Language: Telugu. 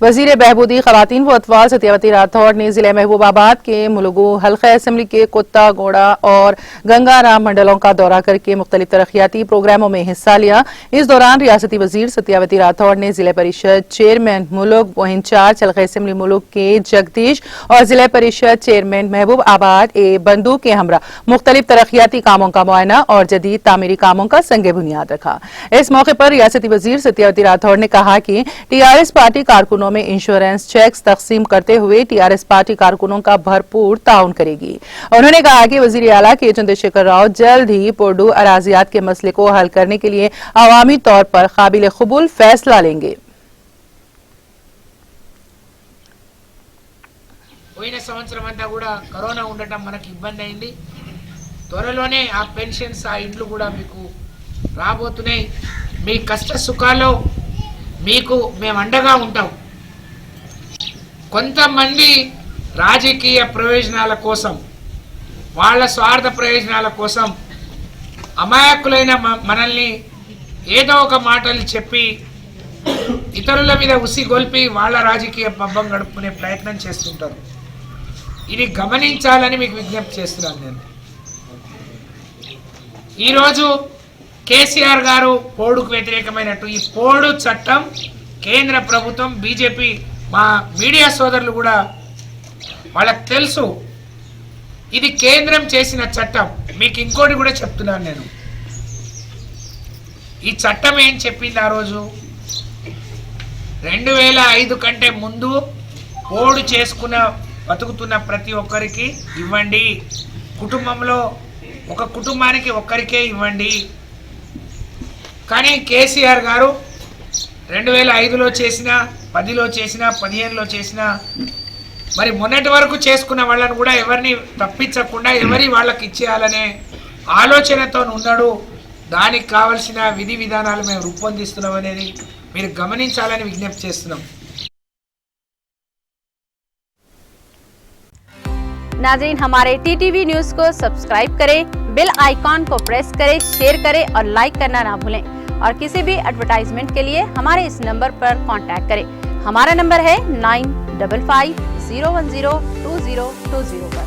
वजीर बहबूदी खवातीन व अतवाल सत्यावती राठौड़ ने जिले महबूबाबाद के मुलुगू हल्का असम्बली के कुत्ता गोड़ा और गंगाराम मंडलों का दौरा करके मुख्तलिफ तरक्याती प्रोग्रामों में हिस्सा लिया। इस दौरान रियासती वजीर सत्यावती राठौड़ ने जिला परिषद चेयरमैन मुलुग व इंचार्ज हल्का असम्बली मुलुग के जगदीश और जिला परिषद चेयरमैन महबूब आबाद ए बंदू के हमरा मुख्तलिफ तरक्याती कामों का मुआयना और जदीद तामीरी कामों का संग बुनियाद रखा। इस मौके पर रियासती वजीर सत्यावती राठौड़ ने कहा कि टीआरएस पार्टी कारकुनों में इंश्योरेंस चेक्स तकसीम करते हुए टीआरएस पार्टी कारकुनों का भरपूर ताउन करेगी। उन्होंने कहा कि वजीर आला के चंद्रशेखर राव जल्द ही पोर्डू अराजियात के मसले को हल करने के लिए अवामी तौर पर काबिल कबूल फैसला लेंगे। పోయిన సంవత్సరం అంతా కూడా కరోనా ఉండటం మనకి ఇబ్బంది అయింది। త్వరలోనే ఆ పెన్షన్స్ ఆ ఇండ్లు కూడా మీకు రాబోతున్నాయి। మీ కష్ట సుఖాల్లో మీకు మేము అండగా ఉంటాం। కొంతమంది రాజకీయ ప్రయోజనాల కోసం వాళ్ళ స్వార్థ ప్రయోజనాల కోసం అమాయకులైన మనల్ని ఏదో ఒక మాటలు చెప్పి ఇతరుల మీద ఉసిగొల్పి వాళ్ళ రాజకీయ పబ్బం గడుపుకునే ప్రయత్నం చేస్తుంటారు। ఇది గమనించాలని మీకు విజ్ఞప్తి చేస్తున్నాను। నేను ఈరోజు కేసీఆర్ గారు పోడుకు వ్యతిరేకమైనట్టు ఈ పోడు చట్టం కేంద్ర ప్రభుత్వం బీజేపీ మా మీడియా సోదరులు కూడా వాళ్ళకి తెలుసు ఇది కేంద్రం చేసిన చట్టం। మీకు ఇంకోటి కూడా చెప్తున్నాను నేను, ఈ చట్టం ఏం చెప్పింది ఆ రోజు 2005 కంటే ముందు పోడు చేసుకున్న బతుకుతున్న ప్రతి ఒక్కరికి ఇవ్వండి, కుటుంబంలో ఒక కుటుంబానికి ఒక్కరికే ఇవ్వండి। కానీ కేసీఆర్ గారు 2005లో చేసిన 10లో చేసిన 15లో చేసిన మరి మొన్నటి వరకు చేసుకున్న వాళ్ళని కూడా ఎవరిని తప్పించకుండా ఎవరి వాళ్ళకి ఇచ్చేయాలనే ఆలోచనతో ఉన్నాడు। దానికి కావాల్సిన విధి విధానాలు మేము రూపొందిస్తున్నాం అనేది మీరు గమనించాలని విజ్ఞప్తి చేస్తున్నాం। नाज़रीन, हमारे टीटीवी न्यूज को सब्सक्राइब करें, बेल आइकॉन को प्रेस करें, शेयर करें और लाइक करना ना भूलें। और किसी भी एडवर्टाइजमेंट के लिए हमारे इस नंबर पर कांटेक्ट करें। हमारा नंबर है 9550102020 पर।